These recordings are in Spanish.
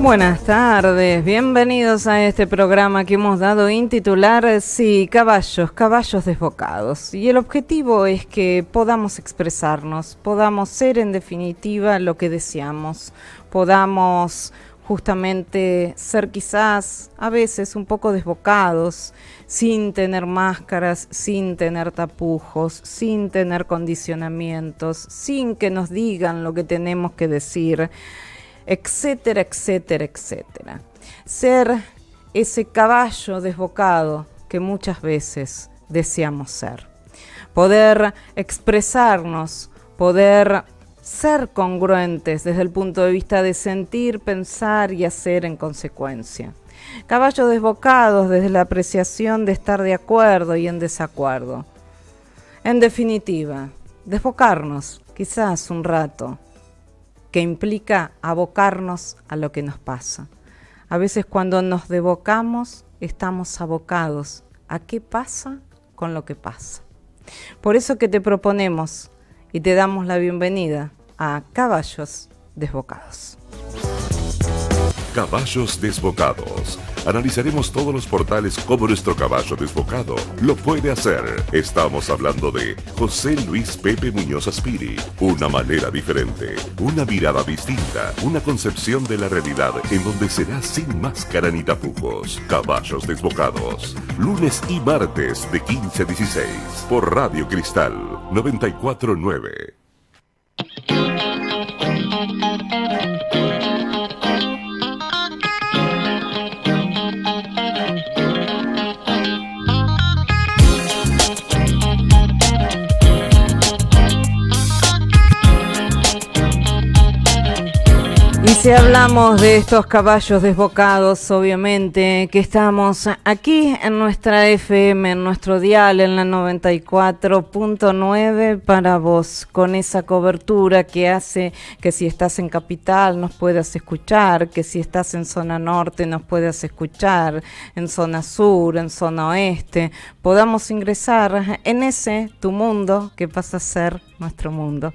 Buenas tardes, bienvenidos a este programa que hemos dado en titular, sí, caballos desbocados. Y el objetivo es que podamos expresarnos, podamos ser en definitiva lo que deseamos, podamos justamente ser quizás a veces un poco desbocados, sin tener máscaras, sin tener tapujos, sin tener condicionamientos, sin que nos digan lo que tenemos que decir, etcétera, etcétera, etcétera. Ser ese caballo desbocado que muchas veces deseamos ser. Poder expresarnos, poder ser congruentes desde el punto de vista de sentir, pensar y hacer en consecuencia. Caballos desbocados desde la apreciación de estar de acuerdo y en desacuerdo. En definitiva, desbocarnos, quizás un rato, que implica abocarnos a lo que nos pasa. A veces cuando nos desbocamos, estamos abocados a qué pasa con lo que pasa. Por eso que te proponemos y te damos la bienvenida a Caballos Desbocados. Caballos Desbocados. Analizaremos todos los portales como nuestro caballo desbocado lo puede hacer. Estamos hablando de José Luis Pepe Muñoz Aspiri. Una manera diferente, una mirada distinta, una concepción de la realidad en donde será sin máscara ni tapujos. Caballos Desbocados. Lunes y martes de 15 a 16 por Radio Cristal 94.9. Y si hablamos de estos caballos desbocados, obviamente que estamos aquí en nuestra FM, en nuestro dial, en la 94.9 para vos, con esa cobertura que hace que si estás en Capital nos puedas escuchar, que si estás en zona norte nos puedas escuchar, en zona sur, en zona oeste, podamos ingresar en ese tu mundo que pasa a ser nuestro mundo.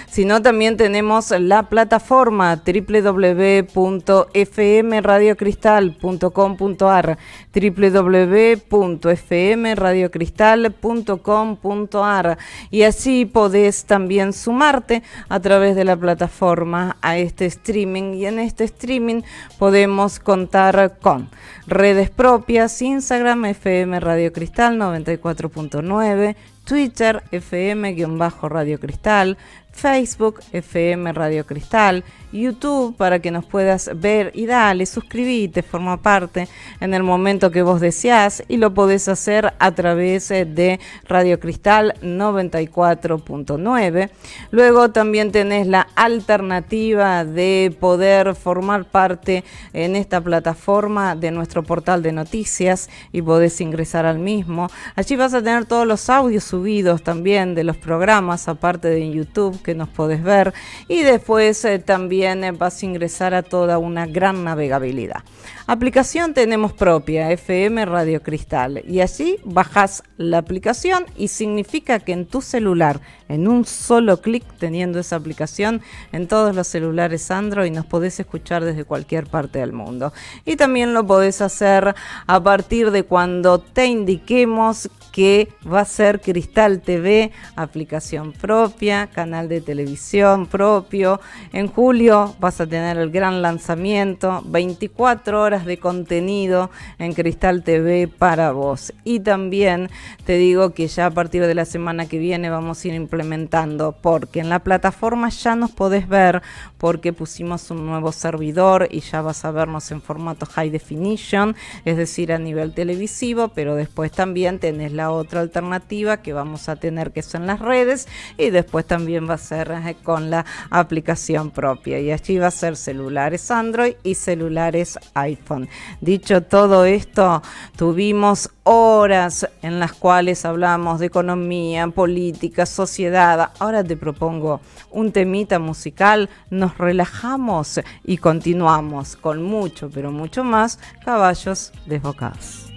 Si no, también tenemos la plataforma www.fmradiocristal.com.ar, www.fmradiocristal.com.ar, y así podés también sumarte a través de la plataforma a este streaming, y en este streaming podemos contar con redes propias: Instagram FM Radio Cristal 94.9, Twitter FM-Radio Cristal, Facebook FM Radio Cristal, YouTube para que nos puedas ver y dale, suscribite, forma parte en el momento que vos deseás, y lo podés hacer a través de Radio Cristal 94.9. Luego también tenés la alternativa de poder formar parte en esta plataforma de nuestro portal de noticias y podés ingresar al mismo. Allí vas a tener todos los audios subidos también de los programas, aparte de YouTube que nos podés ver, y después también vas a ingresar a toda una gran navegabilidad. Aplicación tenemos propia, FM Radio Cristal, y allí bajás la aplicación y significa que en tu celular, en un solo clic, teniendo esa aplicación en todos los celulares Android, nos podés escuchar desde cualquier parte del mundo. Y también lo podés hacer a partir de cuando te indiquemos que va a ser Cristal TV, aplicación propia, canal de televisión propio. En julio vas a tener el gran lanzamiento, 24 horas de contenido en Cristal TV para vos. Y también te digo que ya a partir de la semana que viene vamos a ir implementando, porque en la plataforma ya nos podés ver, porque pusimos un nuevo servidor y ya vas a vernos en formato high definition, es decir, a nivel televisivo, pero después también tenés la otra alternativa que vamos a tener, que son las redes, y después también va a ser con la aplicación propia, y allí va a ser celulares Android y celulares iPhone. Dicho todo esto, tuvimos horas en las cuales hablamos de economía, política, sociedad. Ahora te propongo un temita musical, nos relajamos y continuamos con mucho, pero mucho más Caballos Desbocados.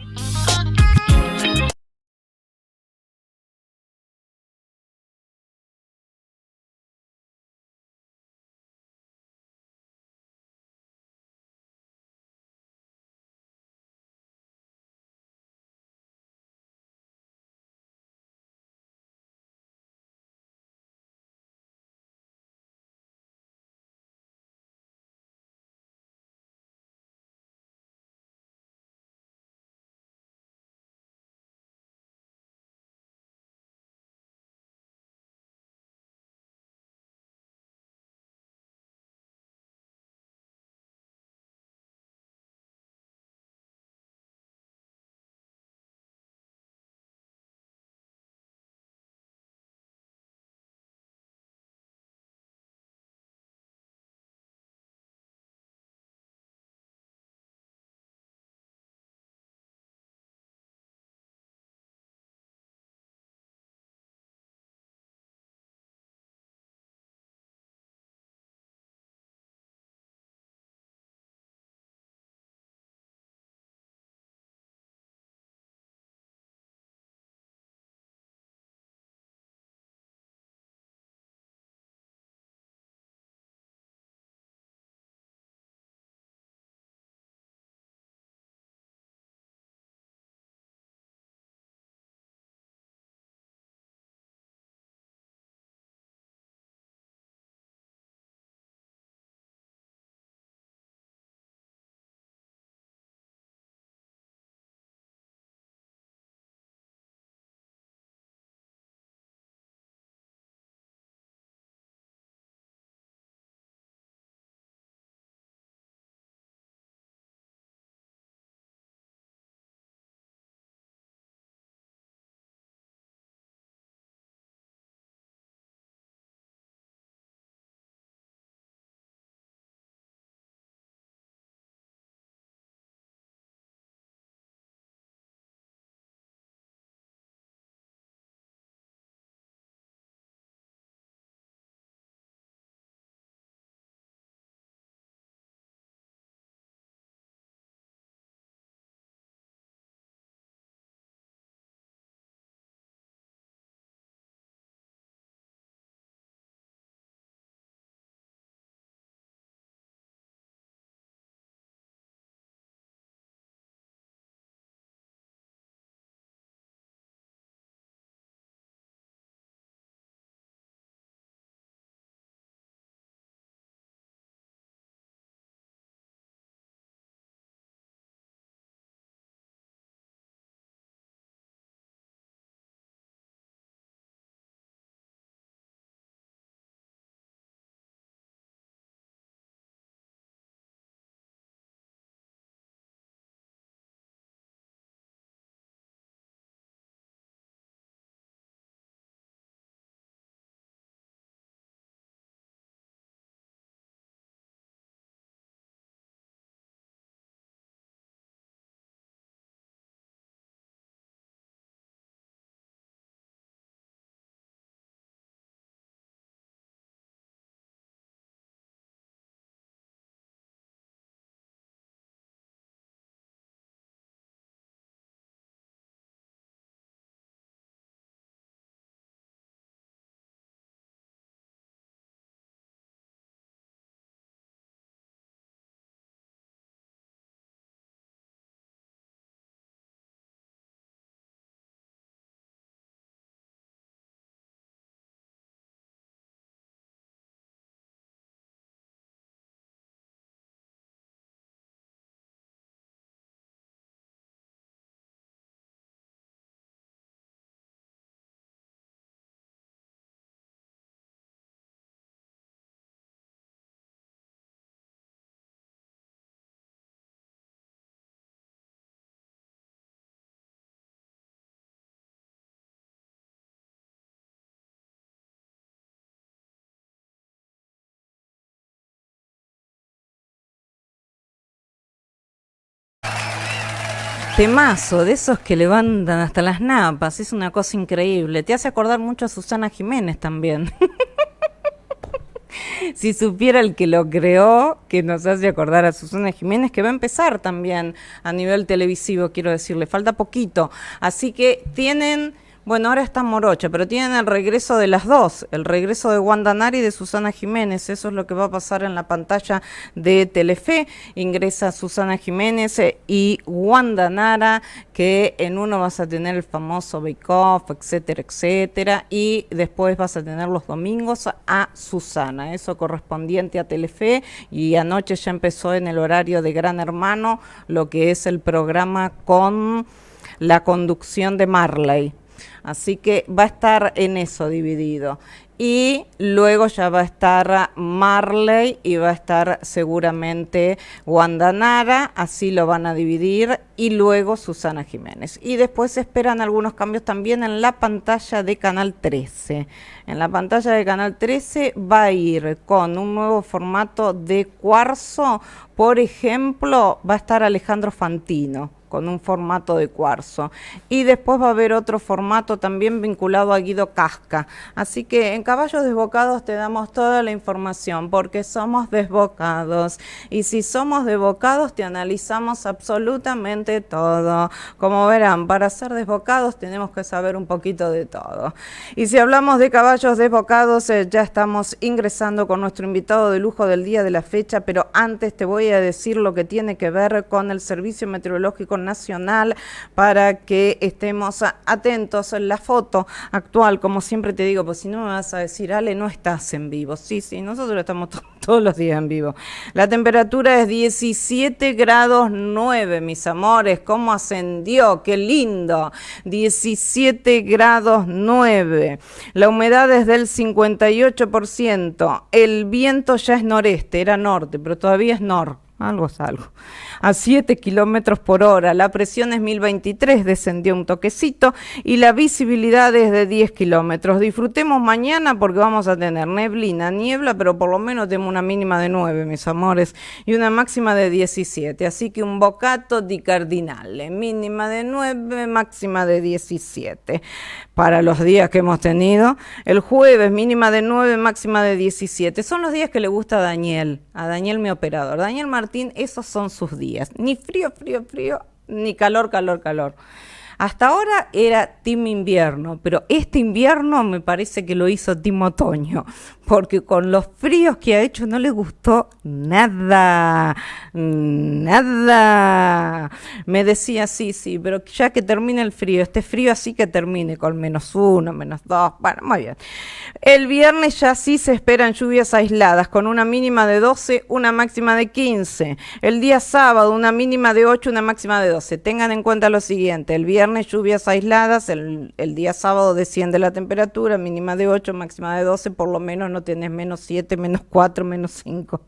temazo, de esos que levantan hasta las napas, es una cosa increíble. Te hace acordar mucho a Susana Jiménez también. Si supiera el que lo creó, que nos hace acordar a Susana Jiménez, que va a empezar también a nivel televisivo, quiero decirle, falta poquito. Así que tienen... Bueno, ahora está Morocha, pero tienen el regreso de las dos, el regreso de Wanda Nara y de Susana Jiménez. Eso es lo que va a pasar en la pantalla de Telefe. Ingresa Susana Jiménez y Wanda Nara, que en uno vas a tener el famoso Bake Off, etcétera, etcétera, y después vas a tener los domingos a Susana, eso correspondiente a Telefe, y anoche ya empezó en el horario de Gran Hermano lo que es el programa con la conducción de Marley. Así que va a estar en eso dividido. Y luego ya va a estar Marley y va a estar seguramente Wanda Nara, así lo van a dividir, y luego Susana Jiménez. Y después se esperan algunos cambios también en la pantalla de Canal 13. En la pantalla de Canal 13 va a ir con un nuevo formato de Cuarzo. Por ejemplo, va a estar Alejandro Fantino con un formato de Cuarzo. Y después va a haber otro formato también vinculado a Guido Casca. Así que en Caballos Desbocados te damos toda la información, porque somos desbocados. Y si somos desbocados, te analizamos absolutamente todo. Como verán, para ser desbocados tenemos que saber un poquito de todo. Y si hablamos de Caballos Desbocados, ya estamos ingresando con nuestro invitado de lujo del día de la fecha, pero antes te voy a decir lo que tiene que ver con el Servicio Meteorológico Nacional para que estemos atentos. La foto actual, como siempre te digo, pues si no me vas a decir, Ale, no estás en vivo. Sí, nosotros estamos todos los días en vivo. La temperatura es 17 grados 9, mis amores. ¿Cómo ascendió? ¡Qué lindo! 17 grados 9. La humedad es del 58%. El viento ya es noreste, era norte, pero todavía es norte. Algo es algo. A 7 kilómetros por hora. La presión es 1023, descendió un toquecito, y la visibilidad es de 10 kilómetros. Disfrutemos mañana porque vamos a tener niebla, pero por lo menos tenemos una mínima de 9, mis amores, y una máxima de 17. Así que un bocato di cardinale, mínima de 9, máxima de 17. Para los días que hemos tenido, el jueves mínima de 9, máxima de 17. Son los días que le gusta a Daniel mi operador. Daniel Martín, esos son sus días. Ni frío, ni calor. Hasta ahora era team invierno, pero este invierno me parece que lo hizo team otoño, porque con los fríos que ha hecho no le gustó nada. Me decía, sí, pero ya que termine el frío, este frío así que termine con -1, -2, bueno, muy bien. El viernes ya sí se esperan lluvias aisladas, con una mínima de 12, una máxima de 15. El día sábado, una mínima de 8, una máxima de 12. Tengan en cuenta lo siguiente, el viernes lluvias aisladas, el día sábado desciende la temperatura, mínima de 8, máxima de 12, por lo menos no tenés -7, -4, -5.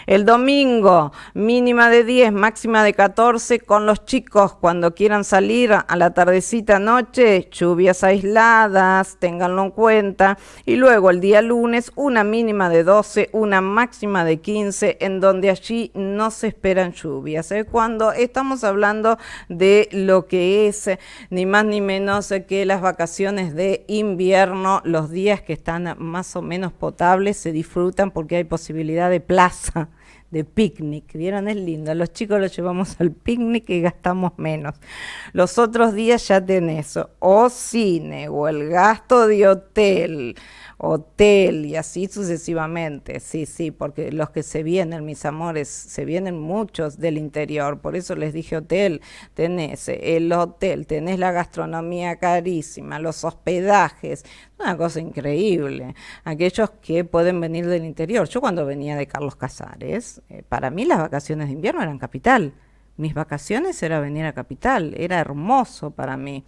El domingo, mínima de 10, máxima de 14, con los chicos cuando quieran salir a la tardecita noche, lluvias aisladas, ténganlo en cuenta. Y luego el día lunes, una mínima de 12, una máxima de 15, en donde allí no se esperan lluvias. Cuando estamos hablando de lo que es ni más ni menos que las vacaciones de invierno, los días que están más o menos potables se disfrutan porque hay posibilidad de plaza, de picnic, ¿vieron? Es lindo, los chicos los llevamos al picnic y gastamos menos. Los otros días ya tenés o cine o el gasto de hotel y así sucesivamente. Sí, porque los que se vienen, mis amores, se vienen muchos del interior, por eso les dije hotel. Tenés el hotel, tenés la gastronomía carísima, los hospedajes, una cosa increíble. Aquellos que pueden venir del interior. Yo cuando venía de Carlos Casares, para mí las vacaciones de invierno eran Capital. Mis vacaciones era venir a Capital, era hermoso para mí.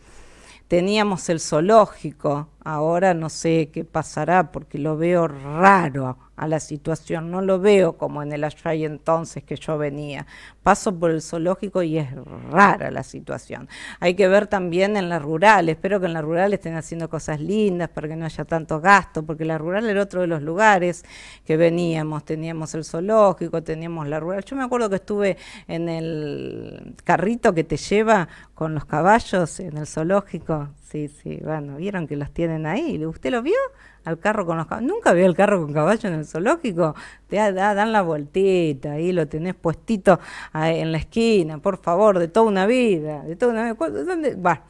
Teníamos el zoológico Ahora no sé qué pasará porque lo veo raro a la situación, no lo veo como en el allá y entonces que yo venía. Paso por el zoológico y es rara la situación. Hay que ver también en la rural, espero que en la rural estén haciendo cosas lindas para que no haya tanto gasto, porque la rural era otro de los lugares que veníamos, teníamos el zoológico, teníamos la rural. Yo me acuerdo que estuve en el carrito que te lleva con los caballos en el zoológico. Sí, bueno, ¿vieron que los tienen ahí? ¿Usted lo vio? Al carro con los caballos. ¿Nunca vio el carro con caballo en el zoológico? Dan la vueltita, ahí lo tenés puestito en la esquina, por favor, de toda una vida, de toda una vida. ¿Dónde? Bah,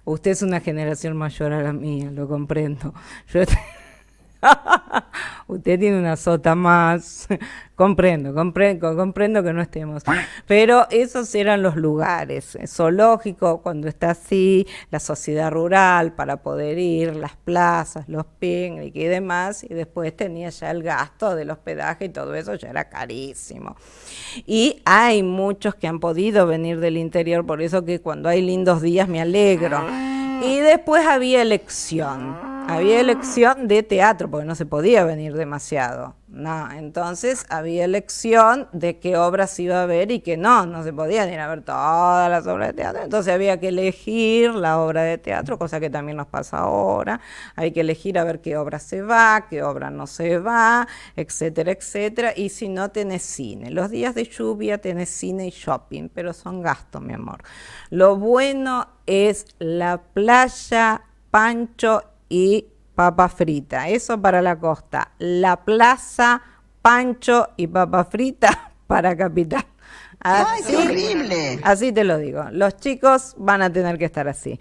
usted es una generación mayor a la mía, lo comprendo. Yo usted tiene una sota más. Comprendo que no estemos. Pero esos eran los lugares. El zoológico, cuando está así, la sociedad rural para poder ir, las plazas, los picnic y demás, y después tenía ya el gasto del hospedaje y todo eso ya era carísimo. Y hay muchos que han podido venir del interior, por eso que cuando hay lindos días me alegro. Y después había elección. Había elección de teatro, porque no se podía venir demasiado. No, entonces había elección de qué obras iba a ver y qué no se podían ir a ver todas las obras de teatro. Entonces había que elegir la obra de teatro, cosa que también nos pasa ahora. Hay que elegir a ver qué obra se va, qué obra no se va, etcétera, etcétera. Y si no, tenés cine. Los días de lluvia tenés cine y shopping, pero son gastos, mi amor. Lo bueno es la playa, pancho y papa frita, eso para la costa. La plaza, pancho y papa frita para Capital. ¡Ay, qué horrible! Así te lo digo, los chicos van a tener que estar así.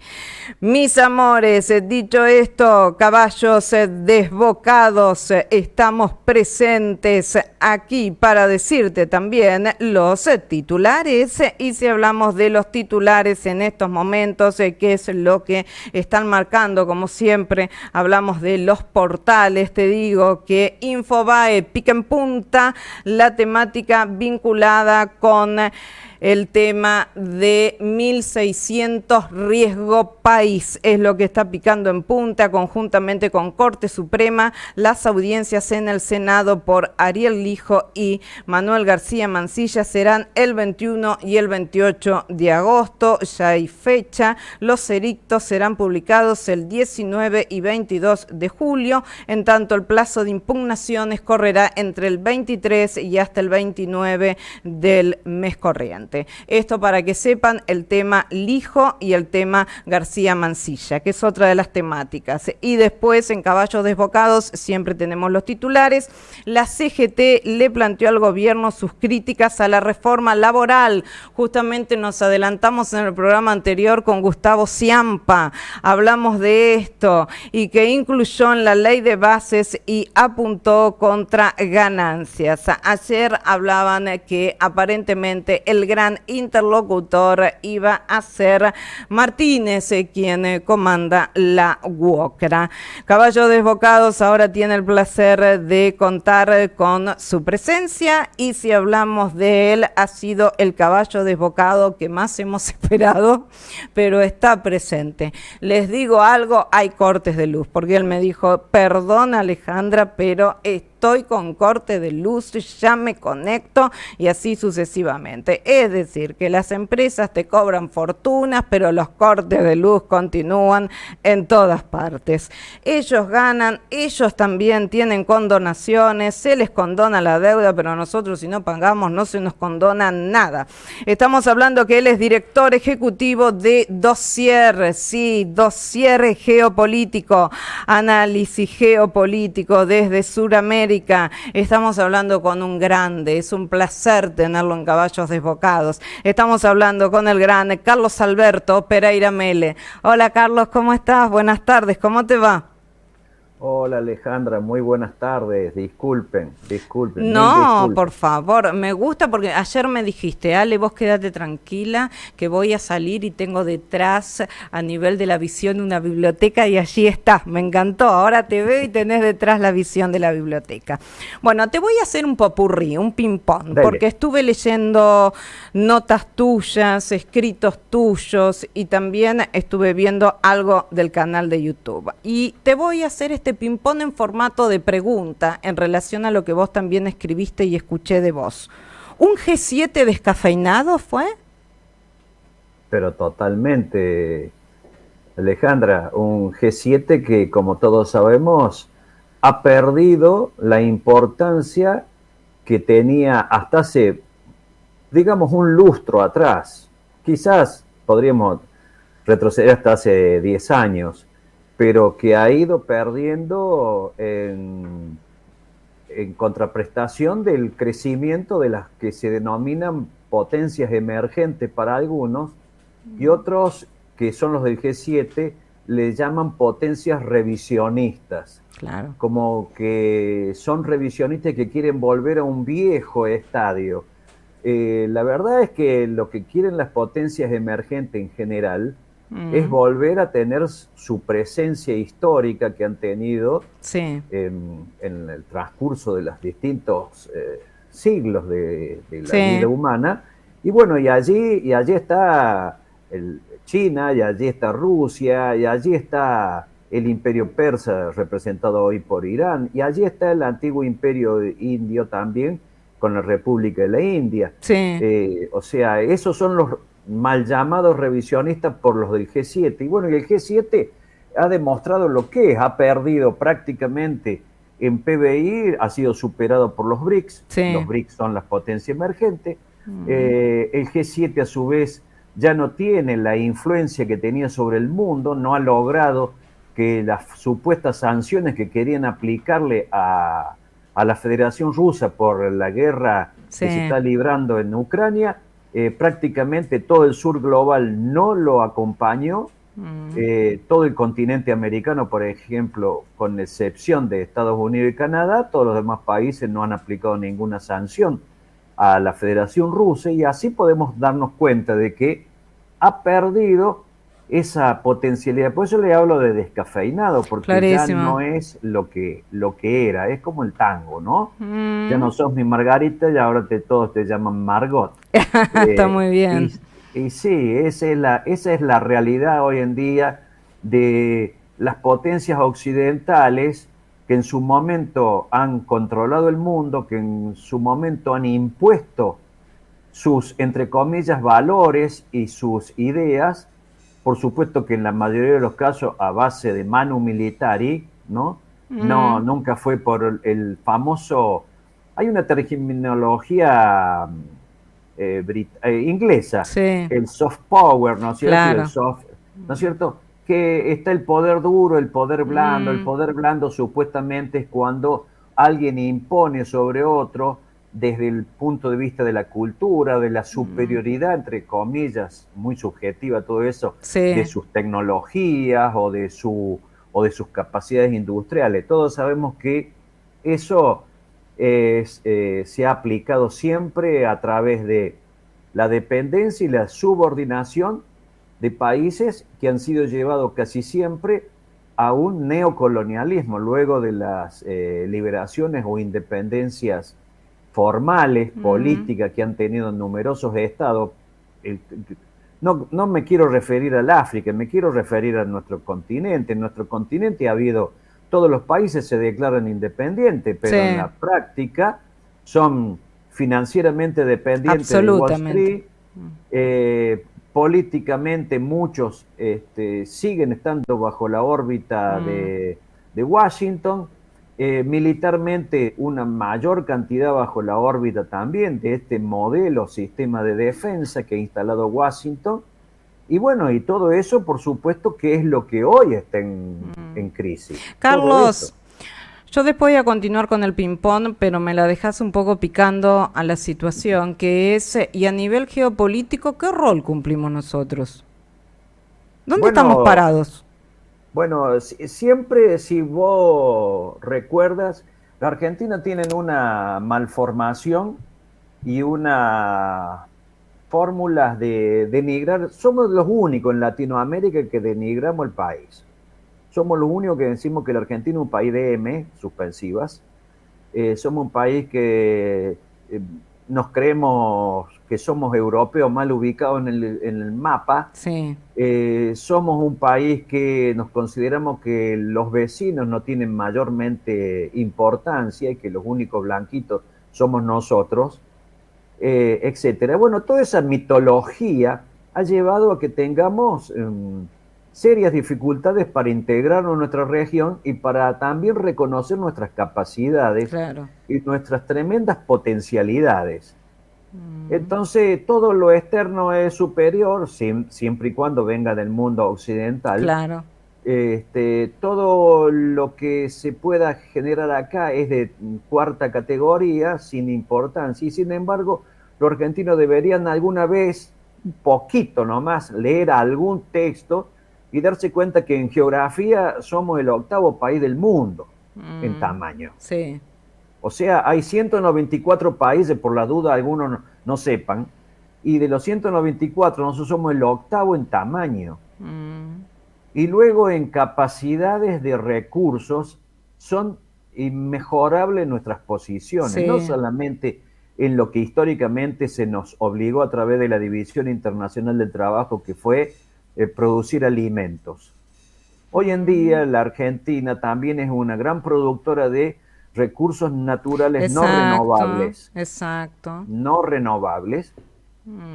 Mis amores, dicho esto, caballos desbocados, estamos presentes aquí para decirte también los titulares. Y si hablamos de los titulares en estos momentos, ¿qué es lo que están marcando? Como siempre, hablamos de los portales. Te digo que Infobae pica en punta la temática vinculada con el tema de 1.600 riesgo país. Es lo que está picando en punta conjuntamente con Corte Suprema. Las audiencias en el Senado por Ariel Lijo y Manuel García Mansilla serán el 21 y el 28 de agosto. Ya hay fecha. Los edictos serán publicados el 19 y 22 de julio. En tanto, el plazo de impugnaciones correrá entre el 23 y hasta el 29 del mes corriente. Esto para que sepan el tema Lijo y el tema García Mansilla, que es otra de las temáticas. Y después en Caballos Desbocados siempre tenemos los titulares. La CGT le planteó al gobierno sus críticas a la reforma laboral. Justamente nos adelantamos en el programa anterior con Gustavo Ciampa. Hablamos de esto y que incluyó en la ley de bases y apuntó contra ganancias. Ayer hablaban que aparentemente el gran interlocutor iba a ser Martínez, quien comanda la UOCRA. Caballos Desbocados ahora tiene el placer de contar con su presencia, y si hablamos de él, ha sido el caballo desbocado que más hemos esperado, pero está presente. Les digo algo, hay cortes de luz, porque él me dijo, perdón Alejandra, pero estoy con corte de luz, ya me conecto, y así sucesivamente. Es decir, que las empresas te cobran fortunas, pero los cortes de luz continúan en todas partes. Ellos ganan, ellos también tienen condonaciones, se les condona la deuda, pero nosotros si no pagamos no se nos condona nada. Estamos hablando que él es director ejecutivo de Dossier, sí, Dossier Geopolítico, análisis geopolítico desde Sudamérica. Estamos hablando con un grande, es un placer tenerlo en Caballos Desbocados. Estamos hablando con el gran Carlos Alberto Pereira Mele. Hola Carlos, ¿cómo estás? Buenas tardes, ¿cómo te va? Hola Alejandra, muy buenas tardes. Disculpen, mil No, disculpas. por favor, me gusta porque ayer me dijiste, Ale, vos quédate tranquila, que voy a salir y tengo detrás, a nivel de la visión, una biblioteca y allí está, me encantó, ahora te veo y tenés detrás la visión de la biblioteca. Bueno, te voy a hacer un popurrí, un ping-pong, Dale. porque estuve leyendo notas tuyas, escritos tuyos y también estuve viendo algo del canal de YouTube. Y te voy a hacer este ping-pong en formato de pregunta en relación a lo que vos también escribiste y escuché de vos. ¿Un G7 descafeinado fue? Pero totalmente, Alejandra, un G7 que, como todos sabemos, ha perdido la importancia que tenía hasta hace, digamos, un lustro atrás. Quizás podríamos retroceder hasta hace 10 años, pero que ha ido perdiendo en contraprestación del crecimiento de las que se denominan potencias emergentes para algunos y otros, que son los del G7, le llaman potencias revisionistas, Claro. como que son revisionistas que quieren volver a un viejo estadio. La verdad es que lo que quieren las potencias emergentes en general es Mm, volver a tener su presencia histórica que han tenido sí, en el transcurso de los distintos siglos de la vida sí, humana. Y bueno, y allí está China, y allí está Rusia, y allí está el imperio persa representado hoy por Irán, y allí está el antiguo imperio indio también con la República de la India. sí. O sea, esos son los mal llamados revisionistas por los del G7. Y bueno, y el G7 ha demostrado lo que es, ha perdido prácticamente en PBI, ha sido superado por los BRICS. Sí. Los BRICS son las potencias emergentes. Mm, El G7 a su vez ya no tiene la influencia que tenía sobre el mundo, no ha logrado que las supuestas sanciones que querían aplicarle a la Federación Rusa por la guerra que se sí. está librando en Ucrania, prácticamente todo el sur global no lo acompañó. Mm, Todo el continente americano, por ejemplo, con excepción de Estados Unidos y Canadá, todos los demás países no han aplicado ninguna sanción a la Federación Rusa, y así podemos darnos cuenta de que ha perdido esa potencialidad. Por eso le hablo de descafeinado, porque ya clarísimo. no es lo que era, es como el tango, ¿no? Ya Mm, no sos mi Margarita y ahora todos te llaman Margot. está Eh, muy y, bien. y sí, esa es la realidad hoy en día de las potencias occidentales que en su momento han controlado el mundo, que en su momento han impuesto sus, entre comillas, valores y sus ideas, por supuesto que en la mayoría de los casos a base de manu militari, ¿no? No, Mm, nunca fue por el famoso, hay una terminología inglesa, sí, el soft power, ¿no es cierto? Y el claro. soft, ¿no es cierto? Que está el poder duro, el poder blando. El Mm, poder blando supuestamente es cuando alguien impone sobre otro desde el punto de vista de la cultura, de la mm, superioridad, entre comillas, muy subjetiva todo eso, de sí. sus tecnologías o de sus capacidades industriales. Todos sabemos que eso se ha aplicado siempre a través de la dependencia y la subordinación de países que han sido llevados casi siempre a un neocolonialismo luego de las liberaciones o independencias formales, Mm, políticas que han tenido numerosos estados. No me quiero referir al África, me quiero referir a nuestro continente. En nuestro continente ha habido, todos los países se declaran independientes, pero en sí, la práctica son financieramente dependientes de Wall absolutamente. Street. Políticamente muchos siguen estando bajo la órbita Mm, de Washington. Militarmente una mayor cantidad bajo la órbita también de este modelo sistema de defensa que ha instalado Washington. Y bueno, y todo eso, por supuesto, que es lo que hoy está en mm. crisis. Todo eso. Carlos, yo después voy a continuar con el ping-pong, pero me la dejas un poco picando a la situación, que es, y a nivel geopolítico, ¿qué rol cumplimos nosotros? ¿Dónde estamos Bueno, parados? Bueno, siempre, si vos recuerdas, la Argentina tienen una malformación y una fórmulas de denigrar. Somos los únicos en Latinoamérica que denigramos el país. Somos los únicos que decimos que la Argentina es un país de M, suspensivas. Somos un país que nos creemos que somos europeos mal ubicados en el mapa. Sí. Somos un país que nos consideramos que los vecinos no tienen mayormente importancia y que los únicos blanquitos somos nosotros, etcétera. Bueno, toda esa mitología ha llevado a que tengamos serias dificultades para integrarnos en nuestra región y para también reconocer nuestras capacidades, Claro. y nuestras tremendas potencialidades. Entonces, todo lo externo es superior, siempre y cuando venga del mundo occidental. Claro. Todo lo que se pueda generar acá es de cuarta categoría, sin importancia, y sin embargo, los argentinos deberían alguna vez, un poquito nomás, leer algún texto y darse cuenta que en geografía somos el 8º país del mundo en tamaño. Sí. O sea, hay 194 países, por la duda algunos no sepan, y de los 194 nosotros somos el 8º en tamaño. Y luego en capacidades de recursos son inmejorables nuestras posiciones, Sí. no solamente en lo que históricamente se nos obligó a través de la División Internacional del Trabajo, que fue producir alimentos. Hoy en día la Argentina también es una gran productora de recursos naturales no renovables. Exacto. No renovables.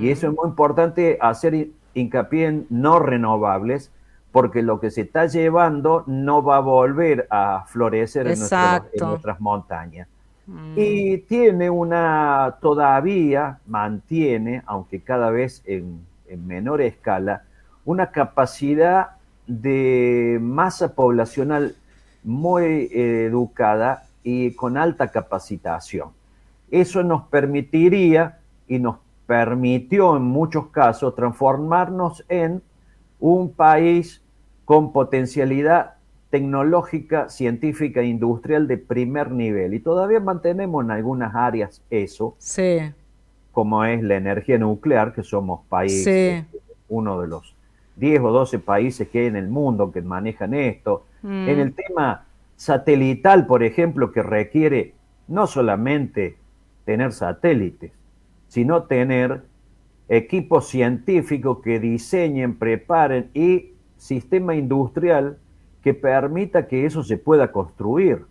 Y eso es muy importante hacer hincapié en no renovables, porque lo que se está llevando no va a volver a florecer en nuestras montañas. Y mantiene, aunque cada vez en menor escala, una capacidad de masa poblacional muy educada y con alta capacitación. Eso nos permitiría y nos permitió en muchos casos transformarnos en un país con potencialidad tecnológica, científica e industrial de primer nivel. Y todavía mantenemos en algunas áreas eso, sí, como es la energía nuclear, que somos país, sí, uno de los 10 o 12 países que hay en el mundo que manejan esto. En el tema satelital, por ejemplo, que requiere no solamente tener satélites, sino tener equipos científicos que diseñen, preparen y sistema industrial que permita que eso se pueda construir.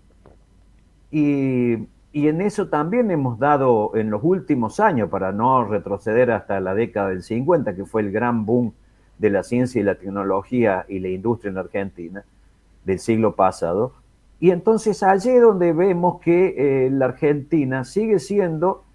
Y en eso también hemos dado en los últimos años, para no retroceder hasta la década del 50, que fue el gran boom de la ciencia y la tecnología y la industria en Argentina del siglo pasado. Y entonces allí es donde vemos que la Argentina sigue siendo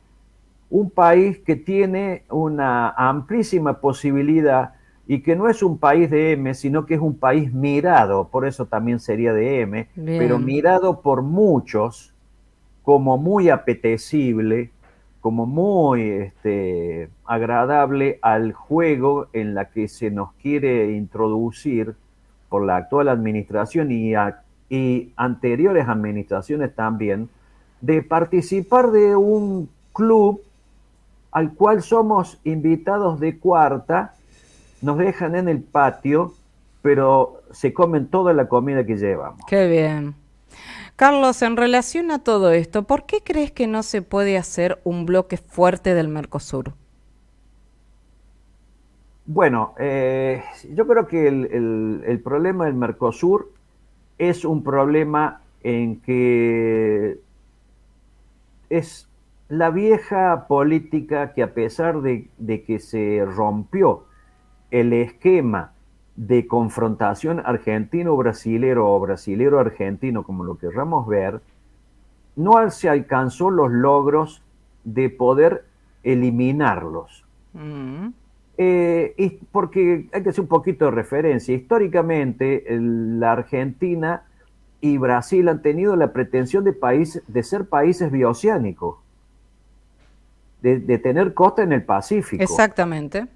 un país que tiene una amplísima posibilidad y que no es un país de M, sino que es un país mirado, por eso también sería de M, bien, pero mirado por muchos como muy apetecible, como muy agradable al juego en la que se nos quiere introducir por la actual administración y anteriores administraciones también, de participar de un club al cual somos invitados de cuarta, nos dejan en el patio, pero se comen toda la comida que llevamos. Qué bien. Carlos, en relación a todo esto, ¿por qué crees que no se puede hacer un bloque fuerte del Mercosur? Bueno, yo creo que el problema del Mercosur es un problema en que es la vieja política que, a pesar de que se rompió el esquema de confrontación argentino-brasilero o brasilero-argentino, como lo querramos ver, no se alcanzó los logros de poder eliminarlos. Porque hay que hacer un poquito de referencia. Históricamente, la Argentina y Brasil han tenido la pretensión de ser países bioceánicos, de tener costa en el Pacífico. Exactamente.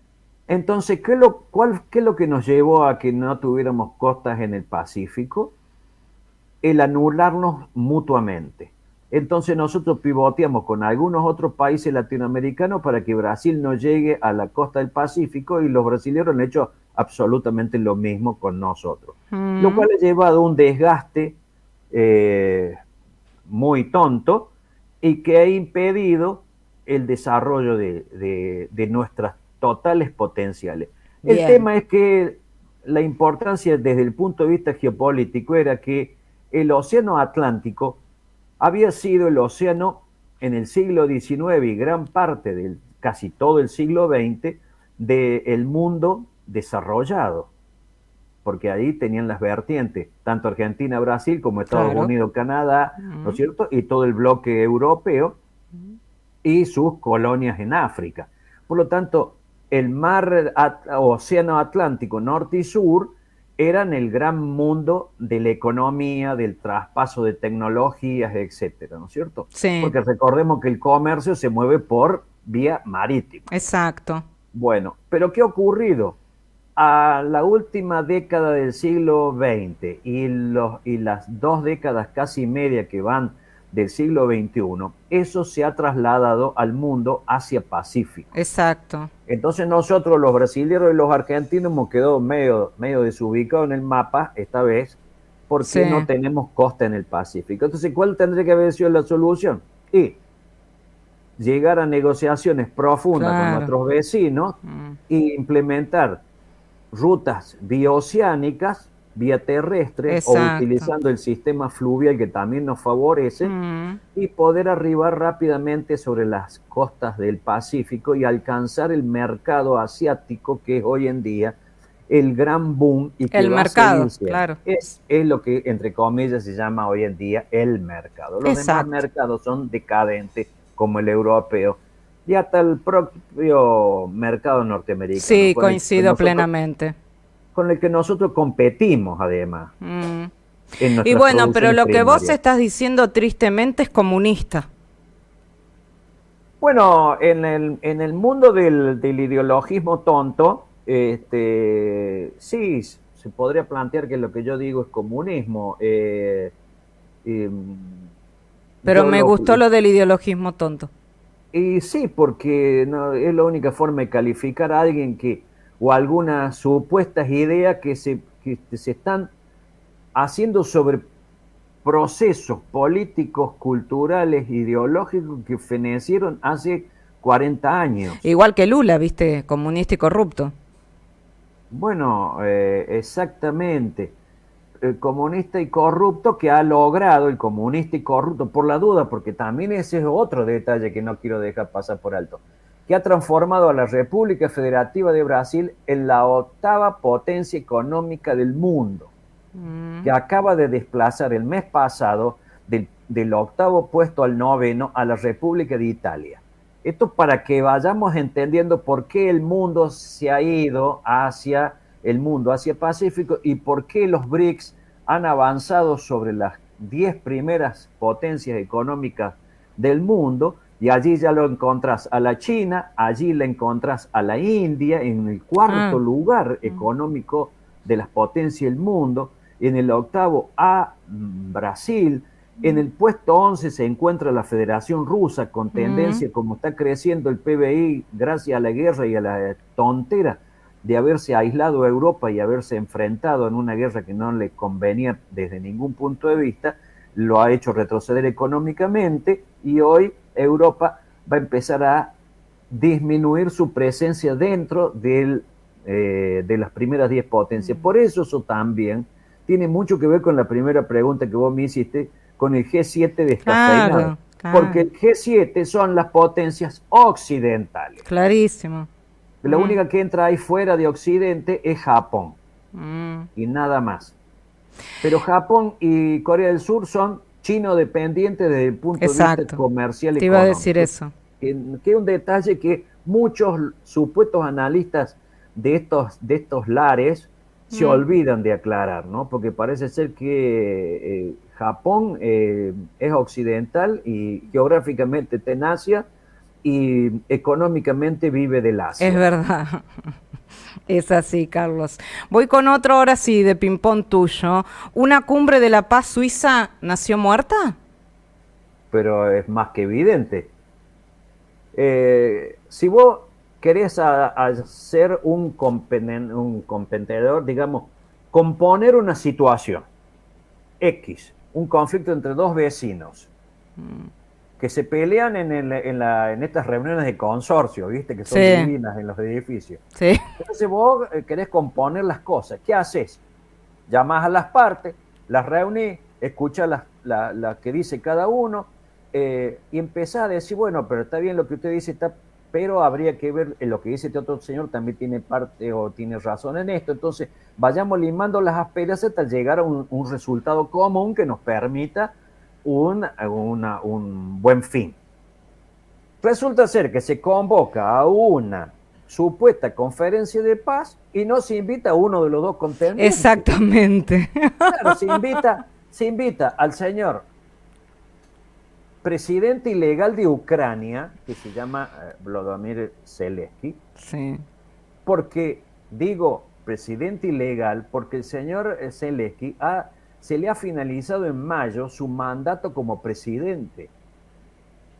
Entonces, ¿qué es lo que nos llevó a que no tuviéramos costas en el Pacífico? El anularnos mutuamente. Entonces nosotros pivoteamos con algunos otros países latinoamericanos para que Brasil no llegue a la costa del Pacífico, y los brasileños han hecho absolutamente lo mismo con nosotros. Lo cual ha llevado a un desgaste muy tonto y que ha impedido el desarrollo de nuestras totales potenciales. Bien. El tema es que la importancia desde el punto de vista geopolítico era que el océano Atlántico había sido el océano en el siglo XIX y gran parte del casi todo el siglo XX del mundo desarrollado, porque ahí tenían las vertientes, tanto Argentina, Brasil, como Estados Unidos, Canadá, ¿no es cierto? Y todo el bloque europeo y sus colonias en África. Por lo tanto, el océano Atlántico norte y sur eran el gran mundo de la economía, del traspaso de tecnologías, etcétera, ¿no es cierto? Sí. Porque recordemos que el comercio se mueve por vía marítima. Exacto. Bueno, pero ¿qué ha ocurrido? A la última década del siglo XX y las 2 décadas casi media que van del siglo XXI, eso se ha trasladado al mundo Asia-Pacífico. Exacto. Entonces nosotros, los brasileños y los argentinos, hemos quedado medio desubicados en el mapa esta vez, porque no tenemos costa en el Pacífico. Entonces, ¿cuál tendría que haber sido la solución? Y llegar a negociaciones profundas con nuestros vecinos e implementar rutas bioceánicas, vía terrestre, o utilizando el sistema fluvial que también nos favorece, y poder arribar rápidamente sobre las costas del Pacífico y alcanzar el mercado asiático, que es hoy en día el gran boom y que el mercado, claro. Es lo que entre comillas se llama hoy en día el mercado. Los demás mercados son decadentes, como el europeo y hasta el propio mercado norteamericano. Sí, coincido plenamente. Con el que nosotros competimos, además. Y bueno, pero lo que vos estás diciendo tristemente es comunista. Bueno, en el mundo del ideologismo tonto, sí, se podría plantear que lo que yo digo es comunismo. Pero me gustó lo del ideologismo tonto. Y sí, porque no, es la única forma de calificar a alguien o algunas supuestas ideas que se están haciendo sobre procesos políticos, culturales, ideológicos que fenecieron hace 40 años. Igual que Lula, viste, comunista y corrupto. Bueno, exactamente. El comunista y corrupto que ha logrado, el comunista y corrupto, por la duda, porque también ese es otro detalle que no quiero dejar pasar por alto, que ha transformado a la República Federativa de Brasil en la 8ª potencia económica del mundo, que acaba de desplazar el mes pasado del 8º puesto al 9º a la República de Italia. Esto para que vayamos entendiendo por qué el mundo se ha ido hacia el mundo Asia-Pacífico y por qué los BRICS han avanzado sobre las 10 primeras potencias económicas del mundo, y allí ya lo encontrás a la China, allí la encontrás a la India en el 4º lugar económico de las potencias del mundo, en el 8º a Brasil, en el puesto 11 se encuentra la Federación Rusa con tendencia como está creciendo el PBI gracias a la guerra y a la tontera de haberse aislado a Europa y haberse enfrentado en una guerra que no le convenía desde ningún punto de vista, lo ha hecho retroceder económicamente, y hoy Europa va a empezar a disminuir su presencia dentro de las primeras 10 potencias. Por eso también tiene mucho que ver con la primera pregunta que vos me hiciste, con el G7 descafeinado. Claro. Porque el G7 son las potencias occidentales. Clarísimo. La única que entra ahí fuera de Occidente es Japón. Y nada más. Pero Japón y Corea del Sur son chino dependientes desde el punto de vista comercial y económico. Te iba a decir eso. Que es un detalle que muchos supuestos analistas de estos lares se olvidan de aclarar, ¿no? Porque parece ser que Japón es occidental y geográficamente está en Asia, y económicamente vive del Asia. Es verdad. Es así, Carlos. Voy con otro, ahora sí, de ping-pong tuyo. ¿Una cumbre de la paz suiza nació muerta? Pero es más que evidente. Si vos querés hacer un competidor, digamos, componer una situación X, un conflicto entre dos vecinos que se pelean en estas reuniones de consorcio, ¿viste? Que son divinas en los edificios. Sí. Entonces vos querés componer las cosas. ¿Qué haces? Llamás a las partes, las reunís, escuchás la que dice cada uno, y empezás a decir, bueno, pero está bien lo que usted dice, pero habría que ver lo que dice este otro señor, también tiene parte o tiene razón en esto. Entonces vayamos limando las asperezas hasta llegar a un resultado común que nos permita un buen fin. Resulta ser que se convoca a una supuesta conferencia de paz y no se invita a uno de los dos contendientes. Exactamente. Claro, se invita al señor presidente ilegal de Ucrania, que se llama Volodymyr Zelensky. Sí. Porque, digo, presidente ilegal, porque el señor Zelensky se le ha finalizado en mayo su mandato como presidente.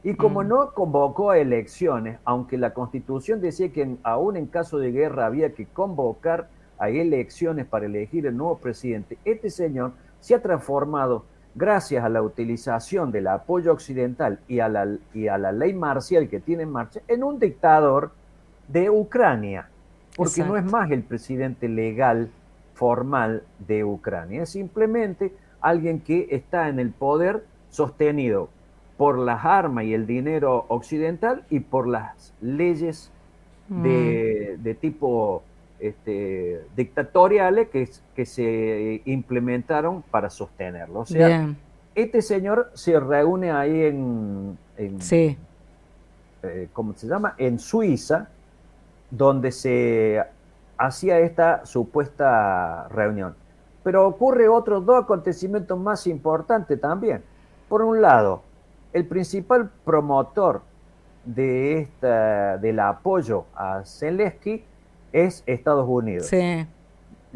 Y como no convocó a elecciones, aunque la Constitución decía que aún en caso de guerra había que convocar a elecciones para elegir el nuevo presidente, este señor se ha transformado, gracias a la utilización del apoyo occidental y a la ley marcial que tiene en marcha, en un dictador de Ucrania. Porque no es más el presidente legal, formal de Ucrania, es simplemente alguien que está en el poder sostenido por las armas y el dinero occidental y por las leyes de tipo dictatoriales que se implementaron para sostenerlo. O sea, este señor se reúne ahí ¿cómo se llama? En Suiza, donde se hacía esta supuesta reunión. Pero ocurre otros dos acontecimientos más importantes también. Por un lado, el principal promotor del apoyo a Zelensky es Estados Unidos. Sí.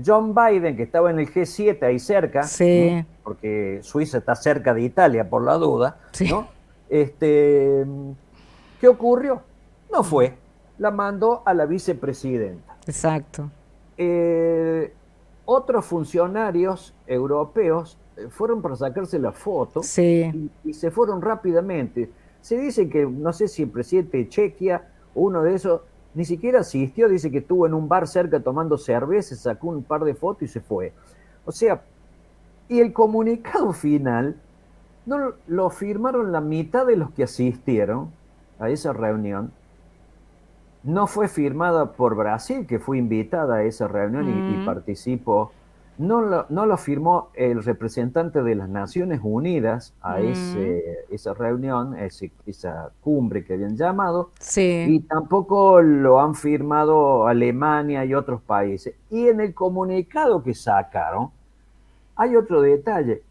John Biden, que estaba en el G7 ahí cerca, ¿no? Porque Suiza está cerca de Italia por la duda, ¿no? ¿Qué ocurrió? No fue, la mandó a la vicepresidenta. Exacto. Otros funcionarios europeos fueron para sacarse la foto y se fueron rápidamente. Se dice que, no sé si el presidente de Chequia, uno de esos, ni siquiera asistió, dice que estuvo en un bar cerca tomando cerveza, sacó un par de fotos y se fue. O sea, y el comunicado final no lo firmaron la mitad de los que asistieron a esa reunión. No fue firmada por Brasil, que fue invitada a esa reunión y participó. No lo firmó el representante de las Naciones Unidas a esa reunión, esa cumbre que habían llamado, y tampoco lo han firmado Alemania y otros países. Y en el comunicado que sacaron, hay otro detalle.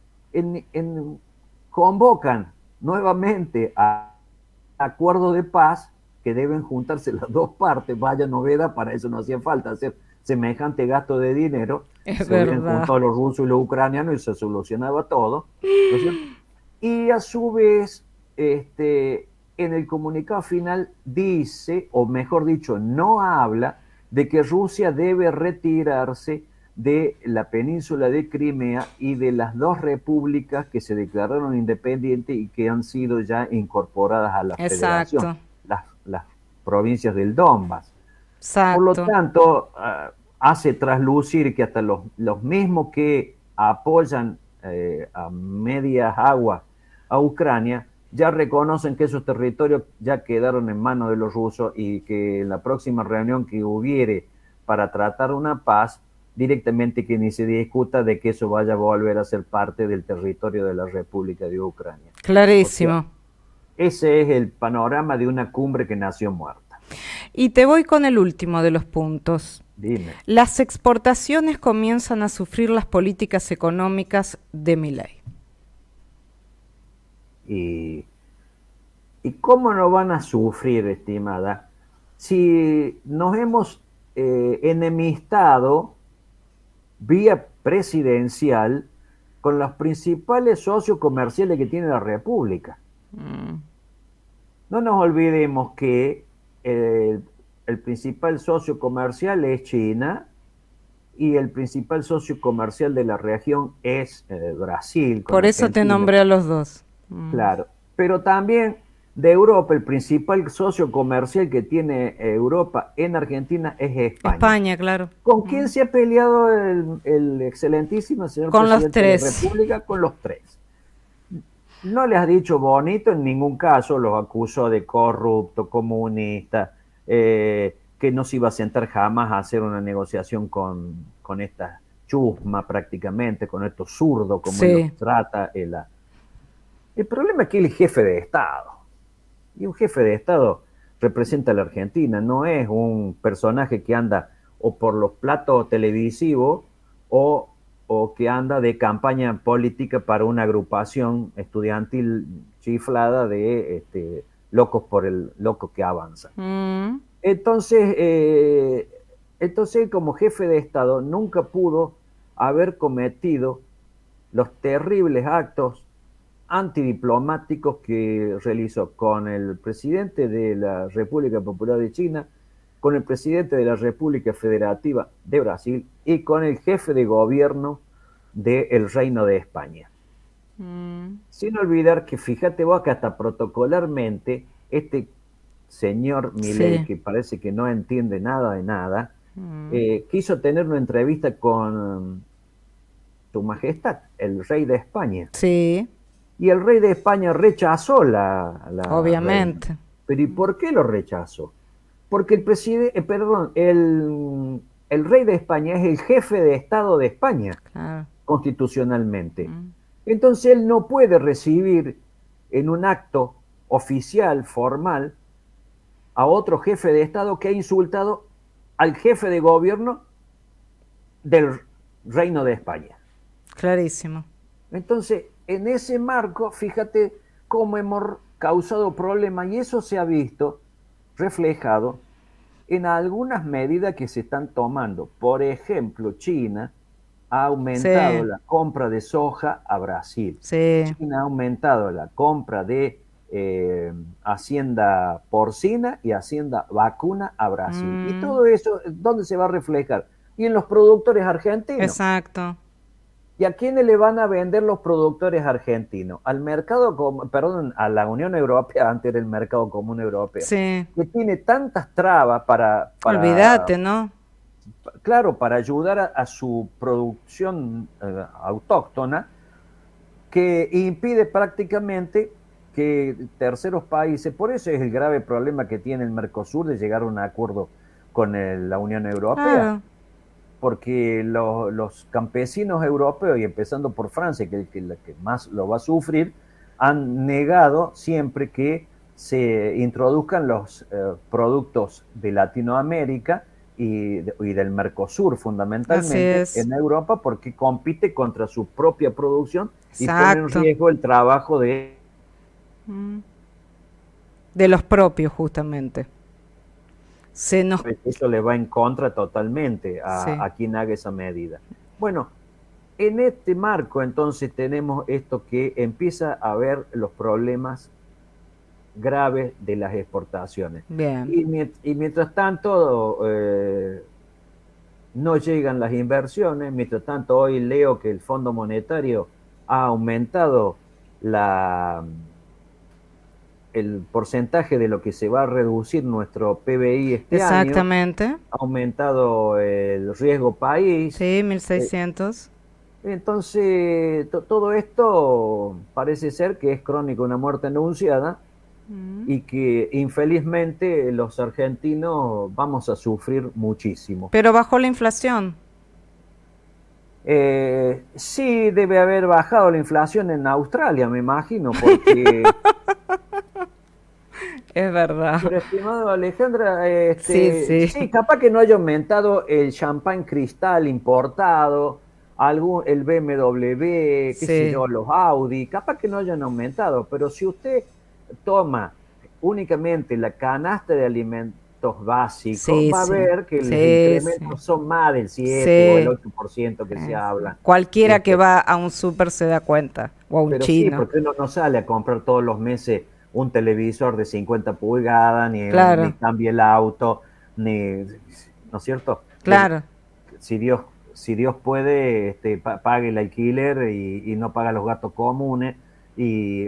Convocan nuevamente a acuerdo de paz que deben juntarse las dos partes. Vaya novedad, para eso no hacía falta hacer semejante gasto de dinero. Se hubieran juntado los rusos y los ucranianos y se solucionaba todo, ¿no es cierto? Y a su vez, en el comunicado final dice, o mejor dicho, no habla de que Rusia debe retirarse de la península de Crimea y de las dos repúblicas que se declararon independientes y que han sido ya incorporadas a la federación, las provincias del Donbass. Por lo tanto, hace traslucir que hasta los mismos que apoyan a medias aguas a Ucrania ya reconocen que esos territorios ya quedaron en manos de los rusos y que en la próxima reunión que hubiere para tratar una paz, directamente que ni se discuta de que eso vaya a volver a ser parte del territorio de la República de Ucrania. Clarísimo. O sea, ese es el panorama de una cumbre que nació muerta. Y te voy con el último de los puntos. Dime. Las exportaciones comienzan a sufrir las políticas económicas de Milei. Y ¿Y cómo no van a sufrir, estimada? Si nos hemos enemistado vía presidencial con los principales socios comerciales que tiene la República. No nos olvidemos que el principal socio comercial es China y el principal socio comercial de la región es Brasil. Por eso te nombré a los dos. Claro, pero también de Europa, el principal socio comercial que tiene Europa en Argentina es España. España, claro. ¿Con quién se ha peleado el excelentísimo señor presidente de la República? Con los tres. No les ha dicho bonito en ningún caso, los acusó de corrupto, comunista, que no se iba a sentar jamás a hacer una negociación con esta chusma prácticamente, con estos zurdos, como él los trata. El problema es que él es jefe de Estado. Y un jefe de Estado representa a la Argentina, no es un personaje que anda o por los platos televisivos o que anda de campaña política para una agrupación estudiantil chiflada de locos por el loco que avanza. Entonces, él como jefe de Estado nunca pudo haber cometido los terribles actos antidiplomáticos que realizó con el presidente de la República Popular de China, con el presidente de la República Federativa de Brasil y con el jefe de gobierno del Reino de España. Sin olvidar que, fíjate vos, que hasta protocolarmente este señor Milei, que parece que no entiende nada de nada, quiso tener una entrevista con Su Majestad, el rey de España. Sí. Y el rey de España rechazó la obviamente. Reina. ¿Pero y por qué lo rechazó? Porque el rey de España es el jefe de Estado de España, constitucionalmente. Entonces él no puede recibir en un acto oficial, formal, a otro jefe de Estado que ha insultado al jefe de gobierno del Reino de España. Clarísimo. Entonces, en ese marco, fíjate cómo hemos causado problemas y eso se ha visto reflejado en algunas medidas que se están tomando. Por ejemplo, China ha aumentado la compra de soja a Brasil. China ha aumentado la compra de hacienda porcina y hacienda vacuna a Brasil. Y todo eso, ¿dónde se va a reflejar? Y en los productores argentinos. Exacto. ¿Y a quiénes le van a vender los productores argentinos? Al mercado, a la Unión Europea, antes era el mercado común europeo, que tiene tantas trabas para olvídate, ¿no? Claro, para ayudar a su producción autóctona, que impide prácticamente que terceros países, por eso es el grave problema que tiene el Mercosur de llegar a un acuerdo con la Unión Europea. Porque los campesinos europeos, y empezando por Francia, que es la que más lo va a sufrir, han negado siempre que se introduzcan los productos de Latinoamérica y del Mercosur, fundamentalmente en Europa, porque compite contra su propia producción y pone en riesgo el trabajo de los propios, justamente. Eso le va en contra totalmente a quien haga esa medida. Bueno, en este marco entonces tenemos esto que empieza a haber los problemas graves de las exportaciones. Bien. Y mientras tanto no llegan las inversiones, mientras tanto hoy leo que el Fondo Monetario ha aumentado el porcentaje de lo que se va a reducir nuestro PBI este año. Exactamente. Ha aumentado el riesgo país. Sí, 1.600. Entonces, todo esto parece ser que es crónico, una muerte anunciada, y que infelizmente los argentinos vamos a sufrir muchísimo. Pero bajó la inflación. Sí, debe haber bajado la inflación en Australia, me imagino, porque... Es verdad. Pero, estimado Alejandra, sí, capaz que no haya aumentado el champán cristal importado, el BMW, qué sé yo, los Audi, capaz que no hayan aumentado, pero si usted toma únicamente la canasta de alimentos básicos, Sí, va a sí. ver que los Sí, incrementos sí. son más del 7 o Sí. el 8% que se habla. Cualquiera que Este, va a un súper se da cuenta, o a un pero sí, chino. porque uno no sale a comprar todos los meses un televisor de 50 pulgadas, ni Claro, cambia el auto, ni, ¿no es cierto? claro. Si Dios, si Dios puede, pague el alquiler y no paga los gastos comunes,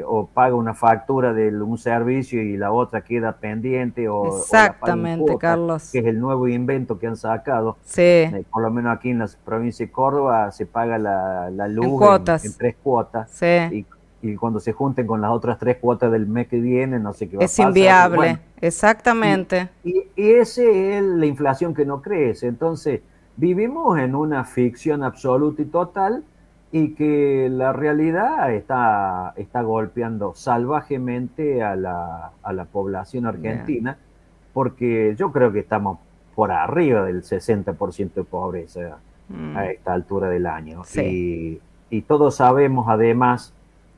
o paga una factura de un servicio y la otra queda pendiente, o la paga en Exactamente, cuotas, que Carlos. es el nuevo invento que han sacado. Sí, Por lo menos aquí en la provincia de Córdoba se paga la en luz en cuotas. 3 cuotas, Sí, y cuando se junten con las otras 3 cuotas del mes que viene, no sé qué va a es pasar, pero bueno. inviable. Exactamente. Y esa es la inflación que no crece. Entonces, vivimos en una ficción absoluta y total, y que la realidad está golpeando salvajemente a la población Bien. argentina, porque yo creo que estamos por arriba del 60% de pobreza a Mm, esta altura del año. sí, Y todos sabemos además,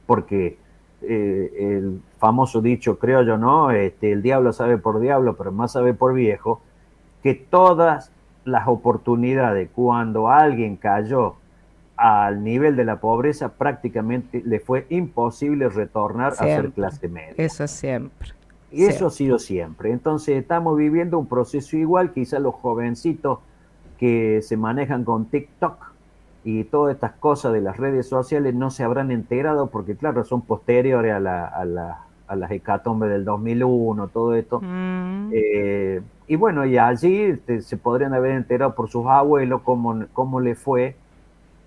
porque el famoso dicho criollo, ¿no? El diablo sabe por diablo, pero más sabe por viejo, que todas las oportunidades cuando alguien cayó al nivel de la pobreza, prácticamente le fue imposible retornar a ser siempre. clase media. Eso siempre. Y eso ha Siempre. sido siempre. Entonces estamos viviendo un proceso igual, quizá los jovencitos que se manejan con TikTok y todas estas cosas de las redes sociales no se habrán enterado, porque claro, son posteriores a las hecatombes del 2001, todo esto. Mm, Y bueno, y allí se podrían haber enterado por sus abuelos cómo le fue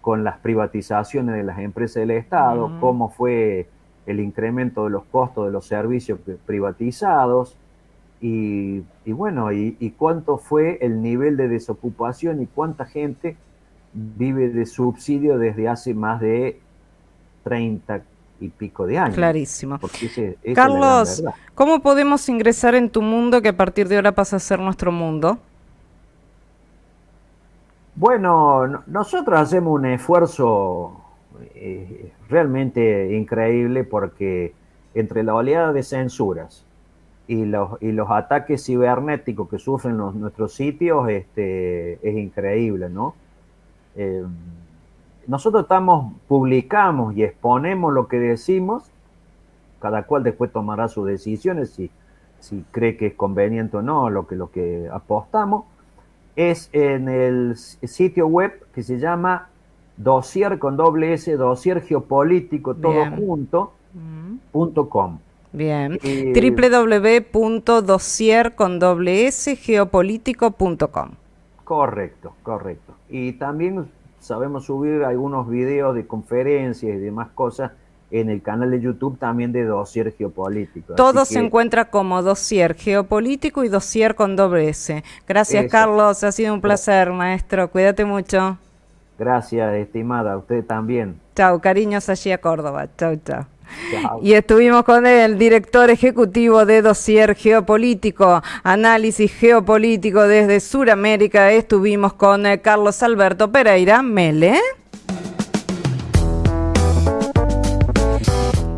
con las privatizaciones de las empresas del Estado, mm. cómo fue el incremento de los costos de los servicios privatizados, y bueno, y cuánto fue el nivel de desocupación y cuánta gente vive de subsidio desde hace más de 30 y pico de años, Clarísimo. porque esa es la gran Carlos, verdad. ¿cómo podemos ingresar en tu mundo que a partir de ahora pasa a ser nuestro mundo? Bueno, nosotros hacemos un esfuerzo realmente increíble, porque entre la oleada de censuras y los ataques cibernéticos que sufren nuestros sitios, es increíble, ¿no? Eh, Nosotros publicamos y exponemos lo que decimos, cada cual después tomará sus decisiones si cree que es conveniente o no lo que apostamos. Es en el sitio web que se llama Dossier con doble S, Dossier Geopolítico, todo Bien. junto, Mm, .com. bien. Eh, www.dossiergeopolítico.com. Correcto, correcto. Y también sabemos subir algunos videos de conferencias y demás cosas en el canal de YouTube también de Dossier Geopolítico. Así Todo se que encuentra como dossier geopolítico y dossier con doble S. Gracias, eso. Carlos. Ha sido un Gra- placer, maestro. Cuídate mucho. Gracias, estimada. A usted también. Chau, cariños allí a Córdoba. Chau, chau. Chao. Y estuvimos con el director ejecutivo de Dossier Geopolítico, análisis geopolítico desde Sudamérica. Estuvimos con Carlos Alberto Pereira Mele.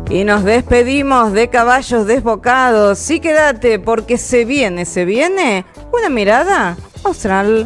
Y nos despedimos de Caballos Desbocados. Sí, quédate porque se viene una mirada austral.